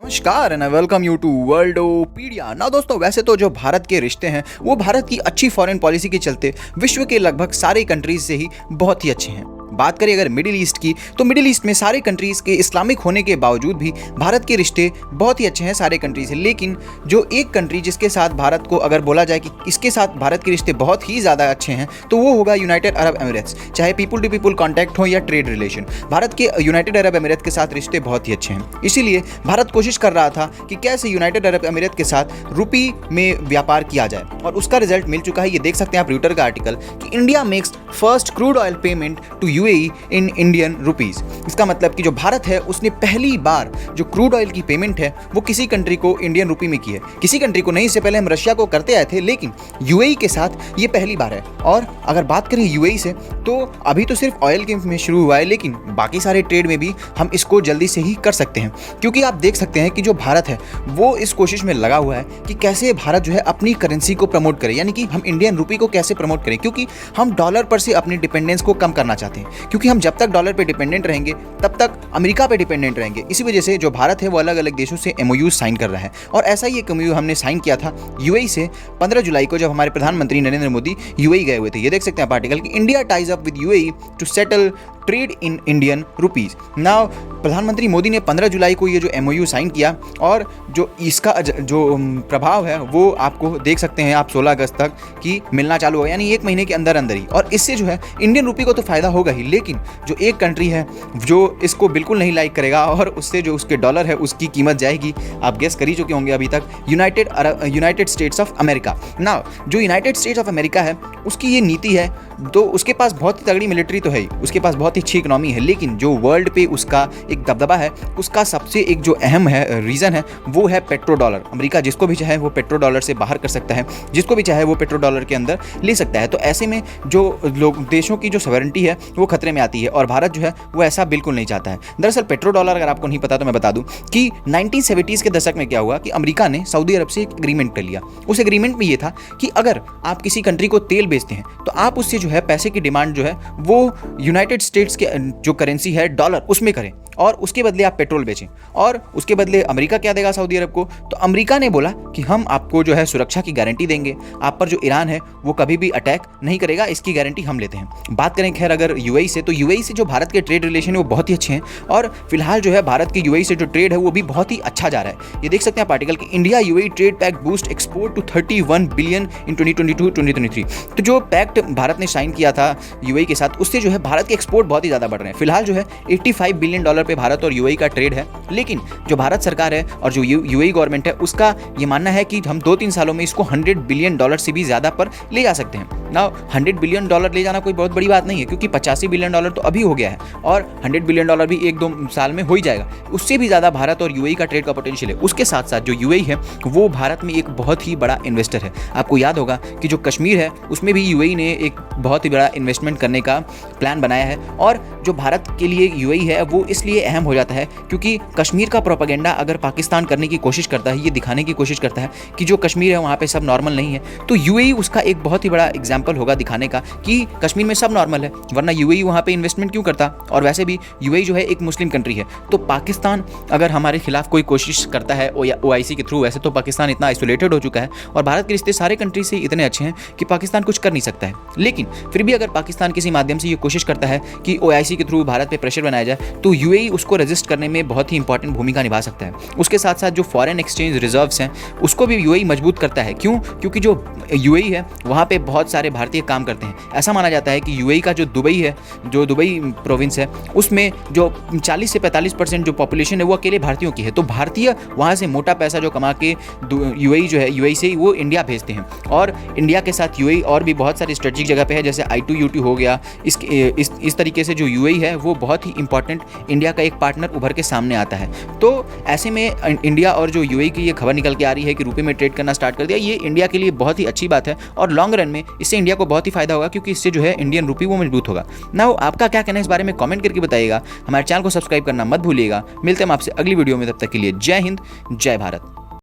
नमस्कार and welcome you to वर्ल्डोपीडिया। ना दोस्तों, वैसे तो जो भारत के रिश्ते हैं वो भारत की अच्छी फॉरेन पॉलिसी के चलते विश्व के लगभग सारे कंट्रीज से ही बहुत ही अच्छे हैं। बात करें अगर मिडिल ईस्ट की, तो मिडिल ईस्ट में सारे कंट्रीज के इस्लामिक होने के बावजूद भी भारत के रिश्ते बहुत ही अच्छे हैं सारे कंट्रीज से। लेकिन जो एक कंट्री जिसके साथ भारत को अगर बोला जाए कि इसके साथ भारत के रिश्ते बहुत ही ज़्यादा अच्छे हैं तो वो होगा यूनाइटेड अरब एमिरेट्स। चाहे पीपल टू पीपल कॉन्टैक्ट हो या ट्रेड रिलेशन, भारत के यूनाइटेड अरब एमिरेट्स के साथ रिश्ते बहुत ही अच्छे हैं। इसीलिए भारत कोशिश कर रहा था कि कैसे यूनाइटेड अरब एमिरेट के साथ रुपी में व्यापार किया जाए, और उसका रिजल्ट मिल चुका है। ये देख सकते हैं आप रॉयटर्स का आर्टिकल कि India makes first crude oil payment to UAE in Indian rupees. इसका मतलब कि जो भारत है उसने पहली बार जो क्रूड ऑयल की पेमेंट है वो किसी कंट्री को इंडियन रुपी में की है। किसी कंट्री को नहीं, इससे पहले हम रशिया को करते आए थे, लेकिन यूएई के साथ ये पहली बार है। और अगर बात करें यूएई से, तो अभी तो सिर्फ ऑयल के में शुरू हुआ है, लेकिन बाकी सारे ट्रेड में भी हम इसको जल्दी से ही कर सकते हैं। क्योंकि आप देख सकते हैं कि जो भारत है वो इस कोशिश में लगा हुआ है कि कैसे भारत जो है अपनी करेंसी को प्रमोट करे, यानी कि हम इंडियन रुपी को कैसे प्रमोट करें। क्योंकि हम डॉलर पर से अपनी डिपेंडेंस को कम करना चाहते हैं, क्योंकि हम जब तक डॉलर पे डिपेंडेंट रहेंगे तब तक अमेरिका पे डिपेंडेंट रहेंगे। इसी वजह से जो भारत है वो अलग अलग देशों से एमओयू साइन कर रहा है, और ऐसा ही एक एमओयू हमने साइन किया था यूएई से 15 जुलाई को, जब हमारे प्रधानमंत्री नरेंद्र मोदी यूएई गए हुए थे। ये देख सकते हैं आप आर्टिकल कि India ties up with UAE to settle trade in Indian rupees. Now प्रधानमंत्री मोदी ने 15 जुलाई को ये जो एमओयू साइन किया, और जो इसका जो प्रभाव है वो आपको देख सकते हैं आप 16 अगस्त तक कि मिलना चालू होगा, यानी एक महीने के अंदर अंदर ही। और इससे जो है इंडियन रुपी को तो फायदा होगा ही, लेकिन जो एक कंट्री है जो इसको बिल्कुल नहीं लाइक करेगा और उससे जो उसके डॉलर है उसकी कीमत जाएगी, आप गेस कर ही चुके होंगे अभी तक, United states of America. Now जो यूनाइटेड स्टेट्स ऑफ अमेरिका है उसकी ये नीति है, तो उसके पास बहुत ही तगड़ी मिलिट्री तो है ही, उसके पास बहुत ही अच्छी इकोनॉमी है, लेकिन जो वर्ल्ड पे उसका एक दबदबा है, उसका सबसे एक जो अहम है रीज़न है वो है पेट्रो डॉलर। अमेरिका जिसको भी चाहे वो पेट्रो डॉलर से बाहर कर सकता है, जिसको भी चाहे वो पेट्रो डॉलर के अंदर ले सकता है। तो ऐसे में जो लोग देशों की जो सॉवरेनिटी है वो खतरे में आती है, और भारत जो है वो ऐसा बिल्कुल नहीं चाहता है। दरअसल पेट्रो डॉलर अगर आपको नहीं पता तो मैं बता दूं कि 1970s के दशक में क्या हुआ कि अमेरिका ने सऊदी अरब से एक एग्रीमेंट कर लिया। उस एग्रीमेंट में ये था कि अगर आप किसी कंट्री को तेल बेचते हैं तो आप उससे जो है पैसे की डिमांड जो है वो यूनाइटेड स्टेट्स के जो करेंसी है डॉलर उसमें करें, और उसके बदले आप पेट्रोल बेचें। और उसके बदले अमेरिका क्या देगा सऊदी अरब को? तो अमेरिका ने बोला कि हम आपको जो है सुरक्षा की गारंटी देंगे, आप पर जो ईरान है वो कभी भी अटैक नहीं करेगा, इसकी गारंटी हम लेते हैं। बात करें खैर अगर यूएई से, तो यूएई से जो भारत के ट्रेड रिलेशन है वो बहुत ही अच्छे हैं, और फिलहाल जो है भारत की यूएई से जो ट्रेड है वो भी बहुत ही अच्छा जा रहा है। ये देख सकते हैं आर्टिकल कि India UAE trade pact boost export to 31 billion in 2022-2023। तो जो पैक्ट भारत ने साइन किया था यूएई के साथ, उससे जो है भारत के एक्सपोर्ट बहुत ही ज़्यादा बढ़ रहे हैं। फिलहाल जो है $85 बिलियन पे भारत और यूएई का ट्रेड है, लेकिन जो भारत सरकार है और जो यूएई गवर्नमेंट है उसका ये मानना है कि हम 2-3 सालों में इसको $100 बिलियन से भी ज़्यादा पर ले जा सकते हैं। ना $100 बिलियन ले जाना कोई बहुत बड़ी बात नहीं है, क्योंकि $85 बिलियन तो अभी हो गया है, और $100 बिलियन भी 1-2 साल में हो ही जाएगा। उससे भी ज़्यादा भारत और यूएई का ट्रेड का पोटेंशियल है। उसके साथ साथ जो यूएई है वो भारत में एक बहुत ही बड़ा इन्वेस्टर है। आपको याद होगा कि जो कश्मीर है उसमें भी यूएई ने एक बहुत ही बड़ा इन्वेस्टमेंट करने का प्लान बनाया है, और जो भारत के लिए यूएई है वो इसलिए अहम हो जाता है क्योंकि कश्मीर का प्रोपेगेंडा अगर पाकिस्तान करने की कोशिश करता है, ये दिखाने की कोशिश करता है कि जो कश्मीर है वहाँ पे सब नॉर्मल नहीं है, तो यूएई उसका एक बहुत ही बड़ा एग्जाम्पल होगा दिखाने का कि कश्मीर में सब नॉर्मल है, वरना यूएई वहाँ पे इन्वेस्टमेंट क्यों करता। और वैसे भी यूएई जो है एक मुस्लिम कंट्री है, तो पाकिस्तान अगर हमारे खिलाफ कोई कोशिश करता है ओआईसी के थ्रू, वैसे तो पाकिस्तान इतना आइसोलेटेड हो चुका है और भारत के रिश्ते सारे कंट्री से इतने अच्छे हैं कि पाकिस्तान कुछ कर नहीं सकता है, लेकिन फिर भी अगर पाकिस्तान किसी माध्यम से ये कोशिश करता है कि ओआईसी के थ्रू भारत पे प्रेशर बनाया जाए, तो यूएई उसको रेजिस्ट करने में बहुत ही इंपॉर्टेंट भूमिका निभा सकता है। उसके साथ साथ जो फॉरेन एक्सचेंज रिजर्व्स हैं उसको भी यूएई मजबूत करता है। क्यों? क्योंकि जो यूएई है वहाँ पे बहुत सारे भारतीय काम करते हैं। ऐसा माना जाता है कि यूएई का जो दुबई है, जो दुबई प्रोविंस है, उसमें जो 40 से 45% जो पॉपुलेशन है वो अकेले भारतीयों की है। तो भारतीय वहाँ से मोटा पैसा जो कमा के यूएई जो है, यूएई से वो इंडिया भेजते हैं, और इंडिया के साथ यूएई और भी बहुत सारी स्ट्रेटेजिक जगह पे है, जैसे I2U2 हो गया। इस तरीके से जो यूएई है वो बहुत ही इंपॉर्टेंट इंडिया का एक पार्टनर उभर के सामने आता है। तो ऐसे में इंडिया और जो यूएई की ये खबर निकल के आ रही है कि रुपये में ट्रेड करना स्टार्ट कर दिया, ये इंडिया के लिए बहुत ही अच्छी बात है, और लॉन्ग रन में इससे इंडिया को बहुत ही फायदा होगा, क्योंकि इससे जो है इंडियन रुपी वो मजबूत होगा ना। आपका क्या कहना है इस बारे में कमेंट करके बताइएगा। हमारे चैनल को सब्सक्राइब करना मत भूलिएगा। मिलते हैं आपसे अगली वीडियो में, तब तक के लिए जय हिंद, जय भारत।